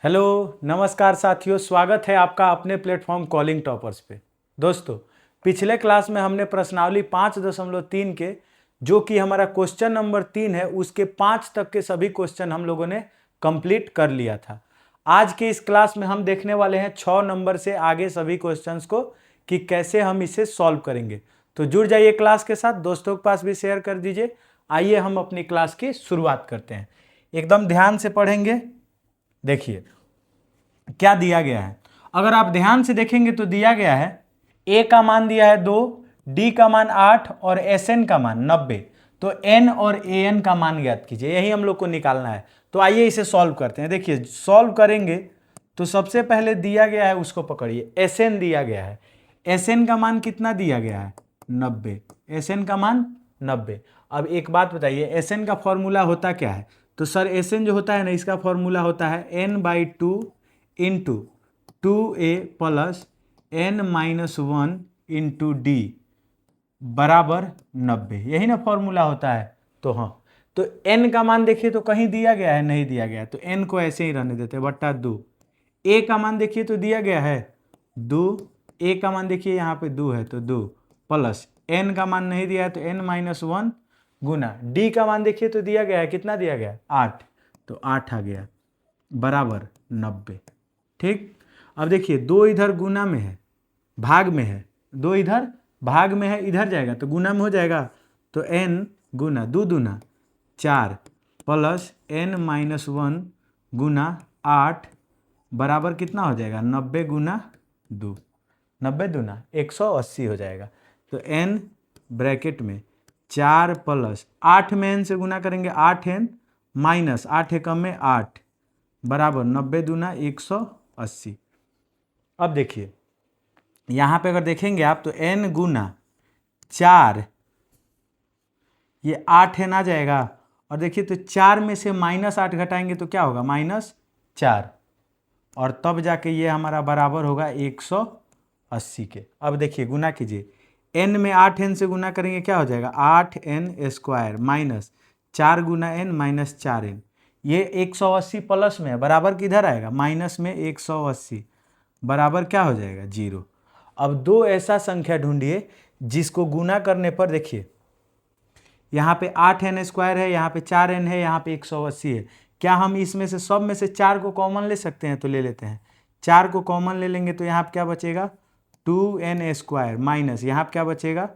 Hello नमस्कार साथियों, स्वागत है आपका अपने प्लेटफॉर्म कॉलिंग टॉपर्स पे। दोस्तों, पिछले क्लास में हमने प्रश्नावली 5.3 के जो कि हमारा क्वेश्चन नंबर 3 है उसके 5 तक के सभी क्वेश्चन हम लोगों ने कंप्लीट कर लिया था। आज के इस क्लास में हम देखने वाले हैं 6 नंबर से आगे सभी क्वेश्चंस को कि कैसे हम इसे सॉल्व करेंगे। तो जुड़ जाइए क्लास के साथ, दोस्तों के पास भी शेयर कर दीजिए। आइए हम अपनी क्लास की शुरुआत करते हैं। एकदम ध्यान से पढ़ेंगे। देखिए क्या दिया गया है। अगर आप ध्यान से देखेंगे तो दिया गया है ए का मान दिया है 2, डी का मान 8 और एस एन का मान 90। तो एन और ए एन का मान ज्ञात कीजिए, यही हम लोग को निकालना है। तो आइए इसे सॉल्व करते हैं। देखिए सॉल्व करेंगे तो सबसे पहले दिया गया है उसको पकड़िए, एस एन दिया गया है। एस एन का मान कितना दिया गया है? 90। एस एन का मान 90। अब एक बात बताइए, एस एन का फॉर्मूला होता क्या है? तो सर एस एन जो होता है ना, इसका फॉर्मूला होता है n/2 into 2a plus n-1 into D बराबर 90। यही ना फॉर्मूला होता है। तो हाँ, तो n का मान देखिए तो कहीं दिया गया है? नहीं दिया गया है, तो n को ऐसे ही रहने देते हैं, बट्टा 2। a का मान देखिए तो दिया गया है 2। a का मान देखिए यहाँ पे 2 है तो 2 प्लस n का मान नहीं दिया है तो n-1 गुना d का मान देखिए तो दिया गया है, कितना दिया गया है? 8। तो 8 आ गया बराबर 90। ठीक। अब देखिए 2 इधर गुना में है, भाग में है, 2 इधर भाग में है, इधर जाएगा तो गुना में हो जाएगा। तो n गुना 2 दूना 4 प्लस n-1 गुना 8 बराबर कितना हो जाएगा? 90 गुना 2, 90 दूना 180 हो जाएगा। तो n ब्रैकेट में 4 प्लस 8 में n से गुना करेंगे, 8n माइनस 8 एकम में 8 बराबर 90 दूना 180। अब देखिए यहाँ पे अगर देखेंगे आप तो n गुना 4, ये 8n आ जाएगा। और देखिए तो 4 में से -8 घटाएंगे तो क्या होगा? -4। और तब जाके ये हमारा बराबर होगा 180 के। अब देखिए गुना कीजिए, n में 8n से गुना करेंगे क्या हो जाएगा? 8n² माइनस 4 गुना n माइनस 4n। ये 180 प्लस में है, बराबर किधर आएगा? माइनस में 180 बराबर क्या हो जाएगा? 0। अब दो ऐसा संख्या ढूंढिए जिसको गुना करने पर देखिए यहाँ पे 8n² है, यहाँ पे 4n है, यहाँ पे 180 है। क्या हम इसमें से सब में से 4 को कॉमन ले सकते हैं? तो ले लेते हैं। 4 को कॉमन ले लेंगे तो यहाँ पे क्या बचेगा? 2n² माइनस यहाँ पे क्या बचेगा?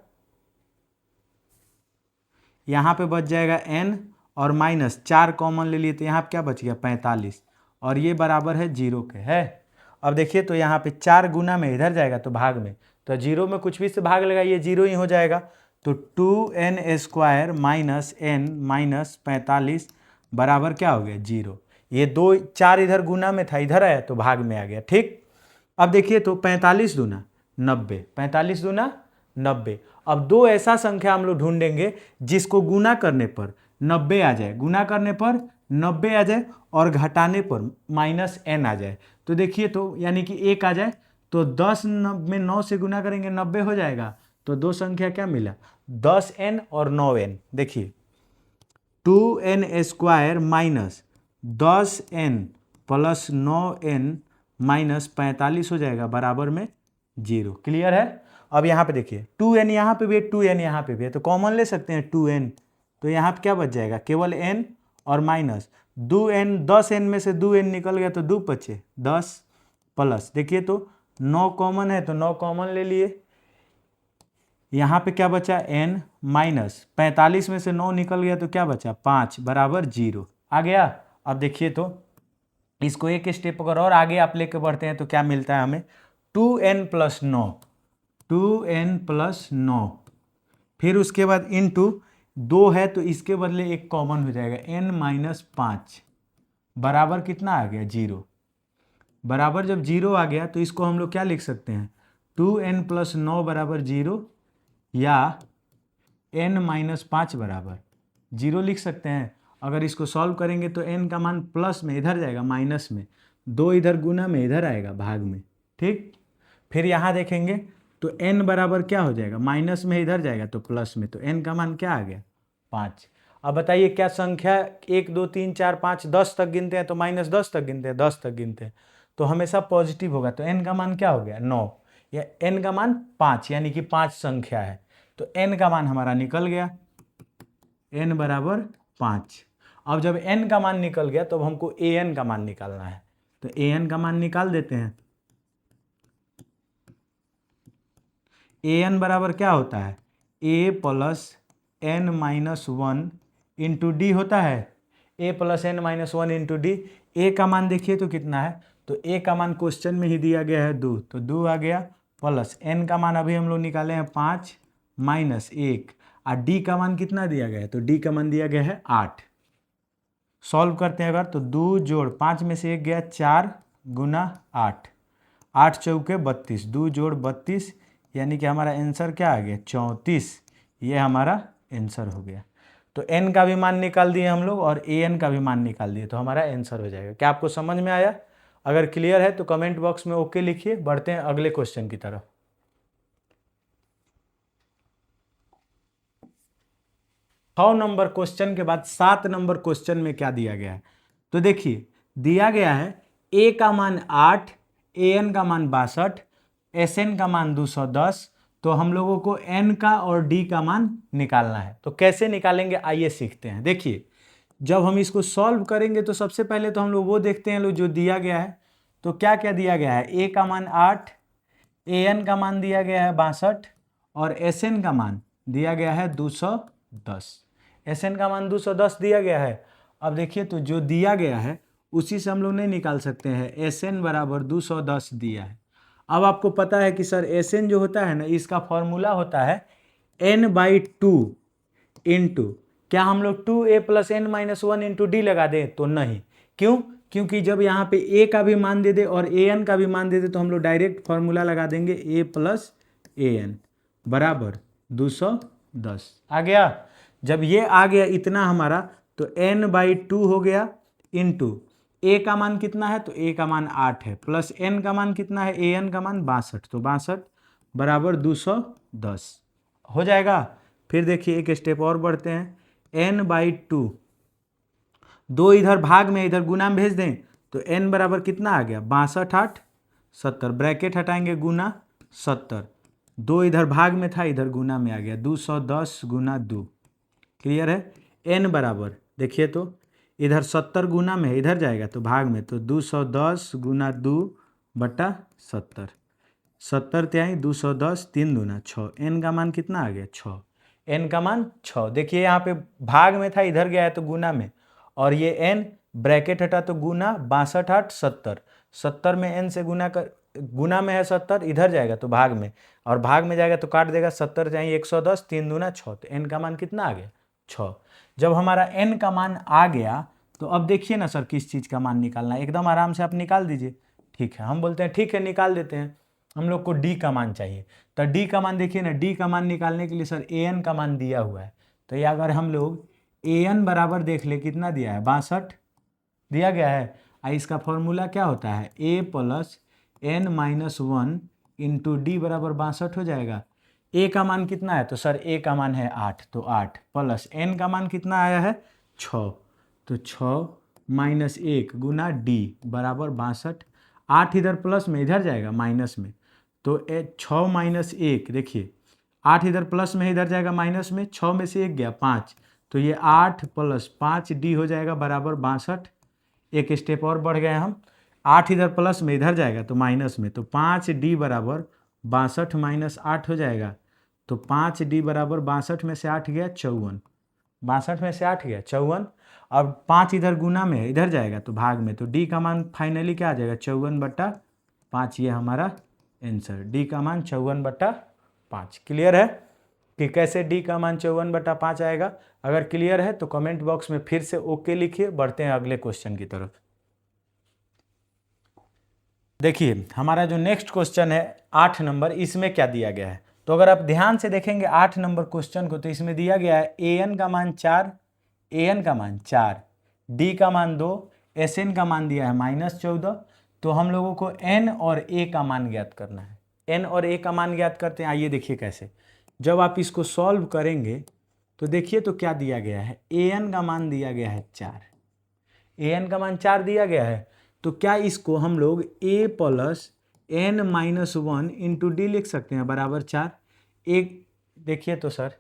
यहाँ पे बच जाएगा n और माइनस 4 कॉमन ले लिए तो यहाँ पे क्या बच गया? 45। और ये बराबर है 0 के है। अब देखिए तो यहाँ पे 4 गुना में इधर जाएगा तो भाग में, तो 0 में कुछ भी से भाग लेगा, ये 0 ही हो जाएगा। तो 2n² माइनस n माइनस 45 बराबर क्या हो गया? 0। ये 4 इधर गुना में था, इधर आया तो भाग में आ गया। ठीक। अब देखिए तो 45 दूना 90, 45 दूना 90। अब दो ऐसा संख्या हम लोग ढूंढेंगे जिसको गुना करने पर 90 आ जाए, गुना करने पर 90 आ जाए और घटाने पर -n आ जाए। तो देखिए तो यानी कि 1 आ जाए तो 10 में 9 से गुना करेंगे 90 हो जाएगा। तो दो संख्या क्या मिला? 10n और 9n। देखिए 2n² minus 10n plus 9n minus 45 हो जाएगा बराबर में 0। क्लियर है? अब यहाँ पे देखिए 2n यहाँ पे भी है, 2n यहाँ पे भी है, तो कॉमन ले सकते हैं 2n। तो यहाँ पे क्या बच जाएगा? केवल n और माइनस 2n, 10n में से 2n निकल गया तो 2 बचे 10 प्लस देखिए तो 9 कॉमन है तो 9 कॉमन ले लिए। यहाँ पे क्या बचा? n माइनस 45 में से 9 निकल गया तो क्या बचा? 5 बराबर 0 आ गया। अब देखिए तो इसको एक स्टेप अगर और आगे आप लेके बढ़ते हैं तो क्या मिलता है हमें? 2n प्लस 9, 2n प्लस 9, फिर उसके बाद इंटू 2 है तो इसके बदले एक कॉमन हो जाएगा, n माइनस 5 बराबर कितना आ गया? 0। बराबर जब 0 आ गया तो इसको हम लोग क्या लिख सकते हैं? 2n प्लस 9 बराबर 0 या n माइनस 5 बराबर 0 लिख सकते हैं। अगर इसको सॉल्व करेंगे तो n का मान प्लस में इधर जाएगा, माइनस में 2 इधर गुना में इधर आएगा, भाग में। ठीक। फिर यहाँ देखेंगे तो n बराबर क्या हो जाएगा? माइनस में इधर जाएगा तो प्लस में, तो n का मान क्या आ गया? 5। अब बताइए क्या संख्या 1 2 3 4 5 10 तक गिनते हैं तो -10 तक गिनते हैं, 10 तक गिनते हैं तो हमेशा पॉजिटिव होगा। तो n का मान क्या हो गया 9, या n का मान 5, यानी कि 5 संख्या है तो n का मान हमारा निकल गया, n बराबर 5। अब जब n का मान निकल गया तो अब हमको an का मान निकालना है, तो an का मान निकाल देते हैं। an बराबर क्या होता है, a plus n minus 1 into D होता है, a plus n minus 1 into D. a का मान देखिए तो कितना है, तो a का मान क्वेश्चन में ही दिया गया है 2, तो 2 आ गया, प्लस n का मान अभी हम लोग निकाले हैं 5 माइनस 1, और d का मान कितना दिया गया है, तो d का मान दिया गया है 8। सॉल्व करते हैं अगर, तो 2 जोड़ 5 में से 1 गया 4 गुना 8, 8 चौके 32, 2 जोड़ 32, यानी कि हमारा आंसर क्या आ गया 34। ये हमारा आंसर हो गया। तो n का भी मान निकाल दिए हम लोग और an का भी मान निकाल दिए, तो हमारा आंसर हो जाएगा। क्या आपको समझ में आया? अगर क्लियर है तो कमेंट बॉक्स में ओके लिखिए। बढ़ते हैं अगले क्वेश्चन की तरफ। 6 नंबर क्वेश्चन के बाद 7 नंबर क्वेश्चन में क्या दिया गया है, तो देखिए दिया गया है a का मान 8, an का मान 62, sn का मान 210, तो हम लोगों को n का और d का मान निकालना है। तो कैसे निकालेंगे आइए सीखते हैं। देखिए जब हम इसको सॉल्व करेंगे तो सबसे पहले तो हम लोग वो देखते हैं जो दिया गया है। तो क्या क्या दिया गया है, a का मान 8, an का मान दिया गया है 62 और sn का मान दिया गया है 210। sn का मान 210 दिया गया है। अब देखिए तो जो दिया गया है उसी से हम लोग नहीं निकाल सकते हैं, sn बराबर 210 दिया है। अब आपको पता है कि सर sn जो होता है ना, इसका फॉर्मूला होता है n/2 इंटू, क्या हम लोग 2a plus n minus 1 into D लगा दें, तो नहीं। क्यों? क्योंकि जब यहाँ पे a का भी मान दे दे और an का भी मान दे दे तो हम लोग डायरेक्ट फॉर्मूला लगा देंगे a प्लस an बराबर 210। आ गया? जब ये आ गया इतना हमारा, तो n/2 हो गया इंटू a का मान कितना है, तो a का मान 8 है, प्लस n का मान कितना है, an का मान 62, तो 62 बराबर 210 हो जाएगा। फिर देखिए एक स्टेप और बढ़ते हैं, n/2, 2 इधर भाग में इधर गुना में भेज दें तो n बराबर कितना आ गया 62 8 70, ब्रैकेट हटाएंगे गुना 70, 2 इधर भाग में था इधर गुना में आ गया 210 गुना 2। क्लियर है? n बराबर देखिए तो इधर 70 गुना में इधर जाएगा तो भाग में, तो 210 गुना 2 बटा 70, 70 त्याई 210, 3 दूना 6, n का मान कितना आ गया 6, n का मान 6। देखिए यहाँ पे भाग में था इधर गया है तो गुना में, और ये n ब्रैकेट हटा तो गुना 62 8 70, 70 में n से गुना कर, गुना में है 70 इधर जाएगा तो भाग में, और भाग में जाएगा तो काट देगा 70 चाहिए 110, 3 दूना 6, तो n का मान कितना आ गया 6। जब हमारा n का मान आ गया तो अब देखिए ना सर किस चीज़ का मान निकालना है, एकदम आराम से आप निकाल दीजिए। ठीक है, हम बोलते हैं ठीक है निकाल देते हैं, हम लोग को d का मान चाहिए। तो d का मान देखिए ना, d का मान निकालने के लिए सर an का मान दिया हुआ है, तो ये अगर हम लोग an बराबर देख ले कितना दिया है 62 दिया गया है, इसका फॉर्मूला क्या होता है a plus n minus 1 into D बराबर 62 हो जाएगा। a का मान कितना है, तो सर a का मान है 8, तो 8 प्लस n का मान कितना आया है 6, तो 6 माइनस 1 गुना d बराबर 62, 8 इधर प्लस में इधर जाएगा माइनस में, तो 6 माइनस 1 देखिए 8 इधर प्लस में इधर जाएगा माइनस में, 6 में से 1 गया 5, तो ये 8 प्लस 5d हो जाएगा बराबर 62। एक स्टेप और बढ़ गए हम, 8 इधर प्लस में इधर जाएगा तो माइनस में, तो 5d बराबर 62 माइनस 8 हो जाएगा, तो 5d बराबर 62 में से 8 गया 54, 62 में से 8 गया 54। अब 5 इधर गुना में इधर जाएगा तो भाग में, तो d का मान फाइनली क्या आ जाएगा 54 बटा 5, ये हमारा आंसर d का मान 54 बटा 5। क्लियर है कि कैसे d का मान 54 बटा 5 आएगा? अगर क्लियर है तो कमेंट बॉक्स में फिर से ओके लिखिए। बढ़ते हैं अगले क्वेश्चन की तरफ। देखिए हमारा जो नेक्स्ट क्वेश्चन है 8 नंबर, इसमें क्या दिया गया है, तो अगर आप ध्यान से देखेंगे 8 नंबर क्वेश्चन को, तो इसमें दिया गया है an का मान 4, an का मान 4, d का मान 2, sn का मान दिया है -14। तो हम लोगों को n और a का मान ज्ञात करना है। n और a का मान ज्ञात करते हैं, आइए देखिए कैसे। जब आप इसको सॉल्व करेंगे तो देखिए तो क्या दिया गया है, ए एन का मान दिया गया है 4, ए एन का मान 4 दिया गया है। तो क्या इसको हम लोग A plus N minus 1 into D लिख सकते हैं बराबर 4। एक देखिए तो सर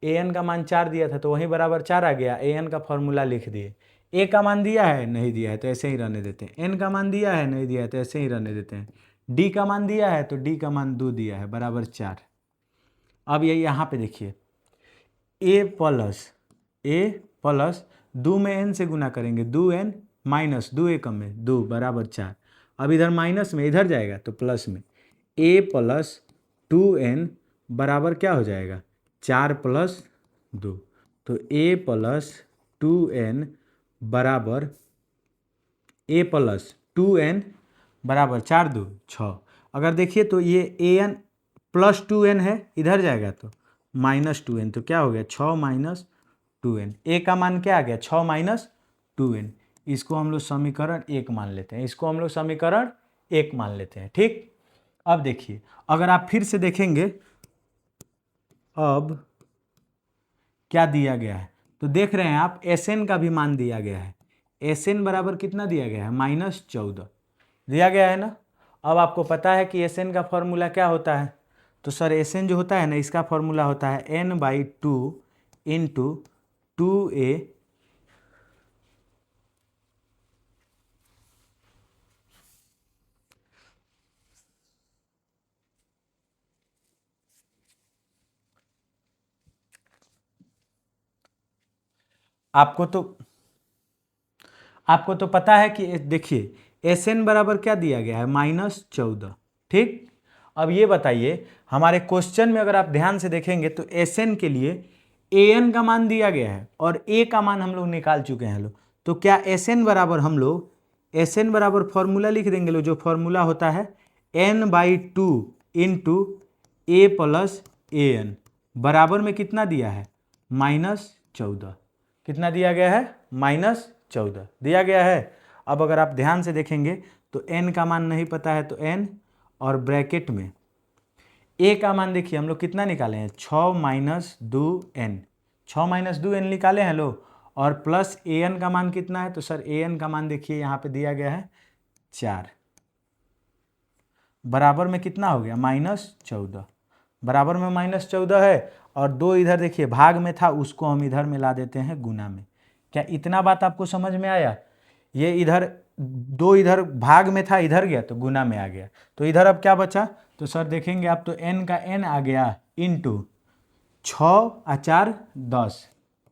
ए एन का मान 4 दिया था तो वहीं बराबर 4 आ गया, ए एन का फॉर्मूला लिख दिए। ए का मान दिया है, नहीं दिया है तो ऐसे ही रहने देते हैं। एन का मान दिया है, नहीं दिया है तो ऐसे ही रहने देते हैं। डी का मान दिया है तो डी का मान 2 दिया है बराबर 4। अब ये यहाँ पे देखिए ए प्लस 2 में एन से गुना करेंगे, 2n माइनस 2 एकम में 2 बराबर 4। अब इधर माइनस में इधर जाएगा तो प्लस में a प्लस 2n बराबर क्या हो जाएगा 4 प्लस 2। तो a प्लस 2n बराबर a प्लस 2n बराबर 4 2 6। अगर देखिए तो ये an प्लस 2n है, इधर जाएगा तो माइनस 2n, तो क्या हो गया 6 माइनस 2n। a का मान क्या आ गया 6 माइनस 2n। इसको हम लोग समीकरण 1 मान लेते हैं, इसको हम लोग समीकरण 1 मान लेते हैं। ठीक, अब देखिए अगर आप फिर से देखेंगे अब क्या दिया गया है, तो देख रहे हैं आप Sn का भी मान दिया गया है। Sn बराबर कितना दिया गया है -14 दिया गया है ना। अब आपको पता है कि Sn का फॉर्मूला क्या होता है, तो सर Sn जो होता है ना इसका फॉर्मूला होता है n/2 इंटू 2a आपको तो पता है कि देखिए Sn बराबर क्या दिया गया है -14। ठीक, अब ये बताइए हमारे क्वेश्चन में अगर आप ध्यान से देखेंगे तो Sn के लिए an का मान दिया गया है और a का मान हम लोग निकाल चुके हैं लोग। तो क्या Sn बराबर हम लोग Sn बराबर फॉर्मूला लिख देंगे लोग, जो फॉर्मूला होता है n/2 into a plus an बराबर में कितना दिया है -14। कितना दिया गया है -14 दिया गया है। अब अगर आप ध्यान से देखेंगे तो n का मान नहीं पता है तो n, और ब्रैकेट में a का मान देखिए हम लोग कितना निकाले हैं 6 माइनस 2n, 6 माइनस 2n निकाले हैं लोग, और प्लस an का मान कितना है, तो सर an का मान देखिए यहाँ पे दिया गया है 4 बराबर में कितना हो गया -14, बराबर में -14 है। और 2 इधर देखिए भाग में था उसको हम इधर में ला देते हैं गुना में। क्या इतना बात आपको समझ में आया, ये इधर 2 इधर भाग में था इधर गया तो गुना में आ गया, तो इधर अब क्या बचा, तो सर देखेंगे आप तो n का n आ गया इंटू 6 और 4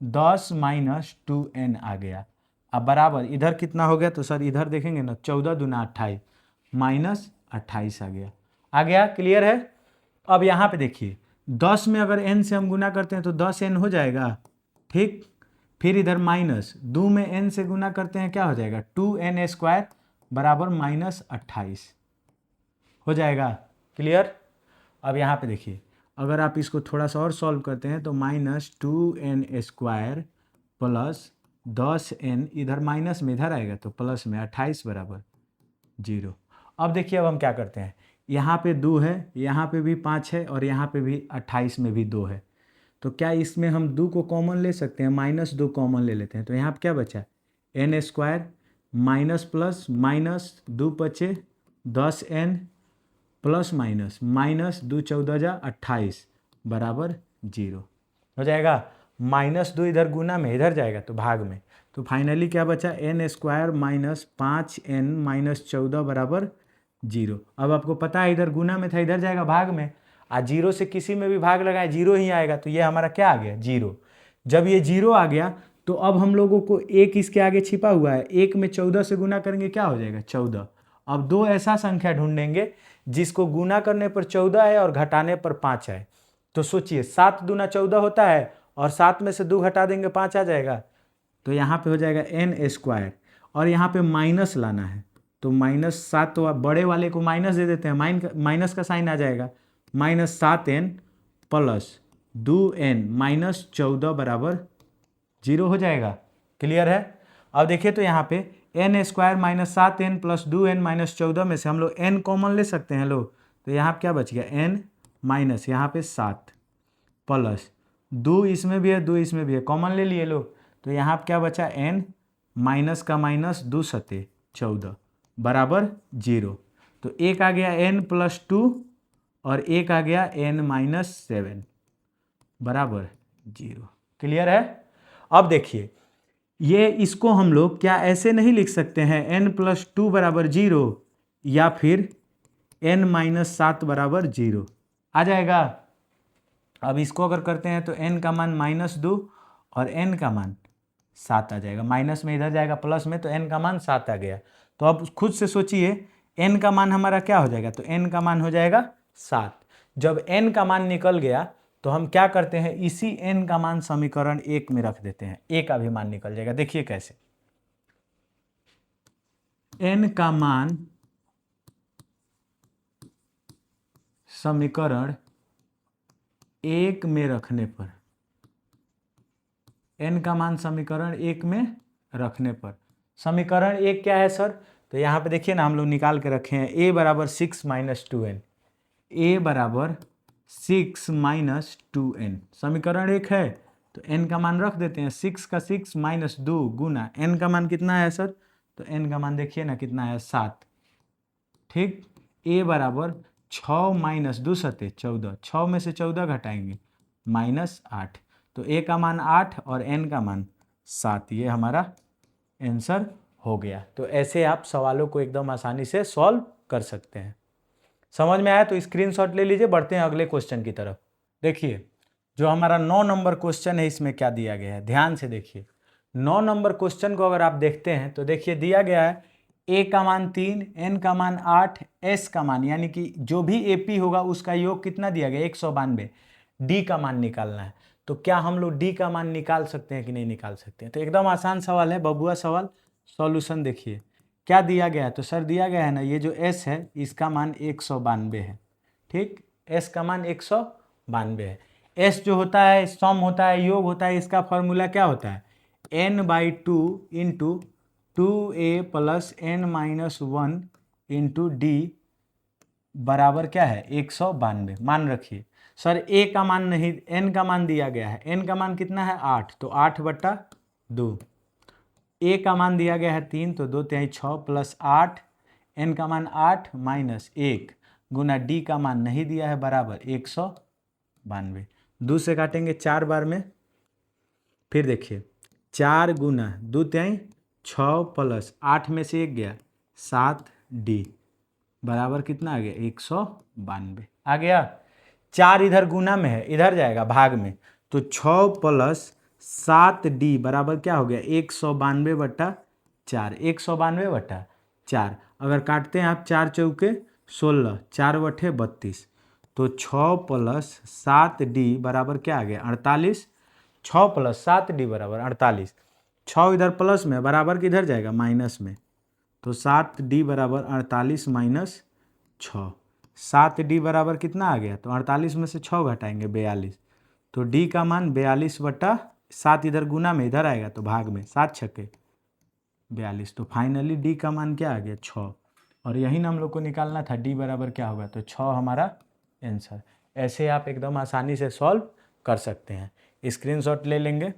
10 माइनस 2n आ गया। अब बराबर इधर कितना हो गया, तो सर इधर देखेंगे ना 14 दूना 28 माइनस 28 आ गया। क्लियर है। अब यहाँ पे देखिए 10 में अगर n से हम गुना करते हैं तो 10n हो जाएगा। ठीक, फिर इधर माइनस 2 में n से गुना करते हैं क्या हो जाएगा 2n² बराबर -28 हो जाएगा। क्लियर। अब यहाँ पे देखिए अगर आप इसको थोड़ा सा और सॉल्व करते हैं तो -2n² प्लस 10n इधर माइनस में इधर आएगा तो प्लस में 28 बराबर 0। अब देखिए अब हम क्या करते हैं, यहाँ पे 2 है, यहाँ पे भी 5 है, और यहाँ पे भी 28 में भी 2 है, तो क्या इसमें हम 2 को कॉमन ले सकते हैं, -2 कॉमन ले लेते हैं। तो यहाँ पे क्या बचा n² माइनस प्लस माइनस 2 बचे 10n प्लस माइनस 2 14 जा 28 बराबर 0 हो जाएगा। -2 इधर गुना में इधर जाएगा तो भाग में, तो फाइनली क्या बचा n² माइनस 5n माइनस 14 बराबर 0। अब आपको पता है इधर गुना में था इधर जाएगा भाग में, आ 0 से किसी में भी भाग लगाए 0 ही आएगा, तो ये हमारा क्या आ गया 0। जब ये 0 आ गया तो अब हम लोगों को एक इसके आगे छिपा हुआ है, 1 में 14 से गुना करेंगे क्या हो जाएगा 14। अब 2 ऐसा संख्या ढूंढेंगे जिसको गुना करने पर 14 है और घटाने पर 5 है। तो सोचिए 7 दूना 14 होता है और 7 में से 2 घटा देंगे 5 आ जाएगा, तो यहाँ पे हो जाएगा n², और यहाँ पे माइनस लाना है तो -7, तो आप बड़े वाले को माइनस दे देते हैं, माइनस का साइन आ जाएगा, -7n प्लस 2n माइनस 14 बराबर 0 हो जाएगा। क्लियर है। अब देखिए तो यहाँ पे n² -7n plus 2n minus 14 में से हम लोग n कॉमन ले सकते हैं लोग, तो यहाँ पे क्या बच गया n माइनस यहाँ पे 7 प्लस 2 इसमें भी है, 2 इसमें भी है, कॉमन ले लिए लोग, तो यहाँ क्या बचा n माइनस का माइनस 2 सते 14 बराबर 0। तो एक आ गया n प्लस 2 और एक आ गया n माइनस 7 बराबर 0। क्लियर है? अब देखिए ये इसको हम लोग क्या ऐसे नहीं लिख सकते हैं n प्लस 2 बराबर 0 या फिर n माइनस 7 बराबर 0 आ जाएगा। अब इसको अगर करते हैं तो n का मान -2 और n का मान 7 आ जाएगा, माइनस में इधर जाएगा प्लस में, तो n का मान 7 आ गया। तो अब खुद से सोचिए n का मान हमारा क्या हो जाएगा, तो n का मान हो जाएगा 7। जब n का मान निकल गया तो हम क्या करते हैं, इसी n का मान समीकरण 1 में रख देते हैं, a का भी मान निकल जाएगा। देखिए कैसे, n का मान समीकरण 1 में रखने पर, n का मान समीकरण 1 में रखने पर, समीकरण 1 क्या है सर, तो यहाँ पे देखिए ना हम लोग निकाल के रखे हैं a बराबर 6 माइनस 2n, a बराबर 6 माइनस 2n, समीकरण 1 है तो n का मान रख देते हैं, 6 का 6 माइनस 2 गुना n का मान कितना है सर, तो n का मान देखिए ना कितना है 7। ठीक, a बराबर 6 माइनस 2 सते 14, 6 में से 14 घटाएंगे -8, तो a का मान 8 और n का मान 7, ये हमारा आंसर हो गया। तो ऐसे आप सवालों को एकदम आसानी से सॉल्व कर सकते हैं। समझ में आया तो स्क्रीनशॉट ले लीजिए, बढ़ते हैं अगले क्वेश्चन की तरफ। देखिए जो हमारा 9 नंबर क्वेश्चन है इसमें क्या दिया गया है, ध्यान से देखिए। 9 नंबर क्वेश्चन को अगर आप देखते हैं तो देखिए दिया गया है a का मान 3, n का मान 8, s का मान यानी कि जो भी AP होगा उसका योग कितना दिया गया 192, d का मान निकालना है। तो क्या हम लोग d का मान निकाल सकते हैं कि नहीं निकाल सकते हैं? तो एकदम आसान सवाल है, बबुआ सवाल। सॉल्यूशन देखिए क्या दिया गया है, तो सर दिया गया है ना ये जो s है इसका मान 192 है। ठीक, s का मान 192 है। s जो होता है सम होता है, योग होता है, इसका फॉर्मूला क्या होता है n/2 into 2a plus n minus 1 into D बराबर क्या है 192। मान रखिए सर a का मान नहीं, n का मान दिया गया है, n का मान कितना है 8, तो 8/2, a का मान दिया गया है 3, तो 2 तिहाई 6 प्लस 8, n का मान 8 माइनस 1 गुना d का मान नहीं दिया है बराबर 192। 2 से काटेंगे 4 बार में, फिर देखिए 4 गुना 2 तिहाई 6 प्लस 8 में से 1 गया 7d बराबर कितना आ गया 192 आ गया। 4 इधर गुना में है, इधर जाएगा भाग में, तो 6 प्लस 7d बराबर क्या हो गया 192/4, 192/4। अगर काटते हैं आप 4 चौके 16, 4 बटे 32, तो 6 प्लस 7d बराबर क्या आ गया 48, 6 प्लस 7d बराबर 48, 6 इधर प्लस में बराबर किधर जाएगा माइनस में, तो 7d बराबर 48 माइनस 6, 7d बराबर कितना आ गया, तो 48 में से 6 घटाएंगे 42, तो d का मान 42/7 इधर गुना में इधर आएगा तो भाग में 7 छक्के 42, तो फाइनली d का मान क्या आ गया 6, और यही ना हम लोग को निकालना था d बराबर क्या होगा, तो 6 हमारा आंसर। ऐसे आप एकदम आसानी से सॉल्व कर सकते हैं। स्क्रीनशॉट ले लेंगे।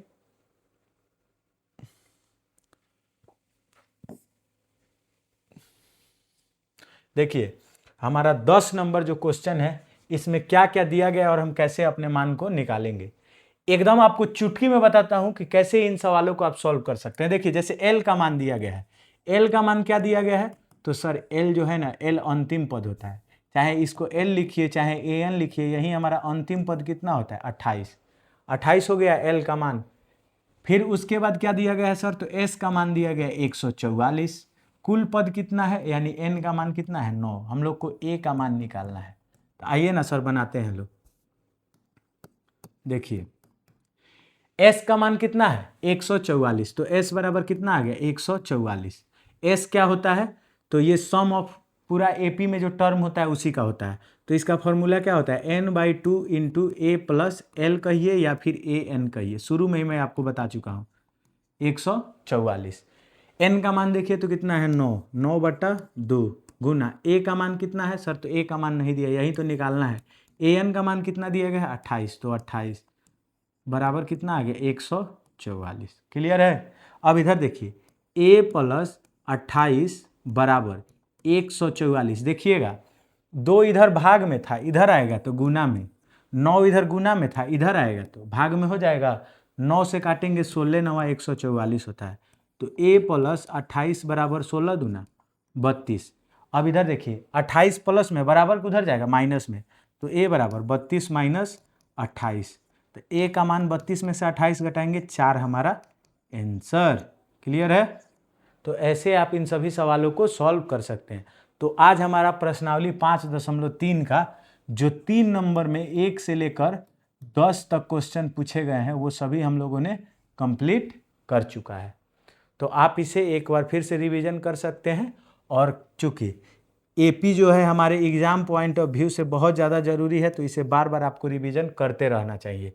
देखिए हमारा 10 नंबर जो क्वेश्चन है इसमें क्या क्या दिया गया और हम कैसे अपने मान को निकालेंगे, एकदम आपको चुटकी में बताता हूं कि कैसे इन सवालों को आप सॉल्व कर सकते हैं। देखिए जैसे l का मान दिया गया है, l का मान क्या दिया गया है, तो सर l जो है ना l अंतिम पद होता है, चाहे इसको l लिखिए चाहे an लिखिए, यही हमारा अंतिम पद कितना होता है 28, 28 हो गया l का मान। फिर उसके बाद क्या दिया गया है सर, तो s का मान दिया गया 144, कुल पद कितना है यानी n का मान कितना है 9, हम लोग को a का मान निकालना है। तो आइए ना सर बनाते हैं लोग। देखिए s का मान कितना है 144, तो s बराबर कितना आ गया 144। s क्या होता है, तो ये सम ऑफ पूरा AP में जो टर्म होता है उसी का होता है, तो इसका फॉर्मूला क्या होता है n/2 into a plus l कहिए या फिर an कहिए, शुरू में ही मैं आपको बता चुका हूँ 144। n का मान देखिए तो कितना है 9, 9/2 गुना a का मान कितना है सर, तो a का मान नहीं दिया, यही तो निकालना है। an का मान कितना दिया गया है 28, तो 28 बराबर कितना आ गया 144। क्लियर है। अब इधर देखिए a प्लस 28 बराबर 144। देखिएगा 2 इधर भाग में था, इधर आएगा तो गुना में, 9 इधर गुना में था, इधर आएगा तो भाग में हो जाएगा। 9 से काटेंगे 16 9 144 होता है। तो a प्लस 28 बराबर 16 दूना 32। अब इधर देखिए 28 प्लस में बराबर उधर जाएगा माइनस में, तो a बराबर 32 माइनस 28। तो a का मान 32 में से 28 घटाएंगे 4 हमारा आंसर। क्लियर है। तो ऐसे आप इन सभी सवालों को सॉल्व कर सकते हैं। तो आज हमारा प्रश्नावली 5.3 का जो 3 नंबर में 1 से लेकर 10 तक क्वेश्चन पूछे गए हैं वो सभी हम लोगों ने कंप्लीट कर चुका है। तो आप इसे एक बार फिर से रिवीजन कर सकते हैं। और चूँकि एपी जो है हमारे एग्जाम पॉइंट ऑफ व्यू से बहुत ज़्यादा ज़रूरी है, तो इसे बार बार आपको रिवीजन करते रहना चाहिए।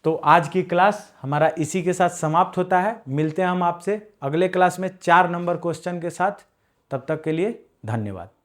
तो आज की क्लास हमारा इसी के साथ समाप्त होता है। मिलते हैं हम आपसे अगले क्लास में 4 नंबर क्वेश्चन के साथ। तब तक के लिए धन्यवाद।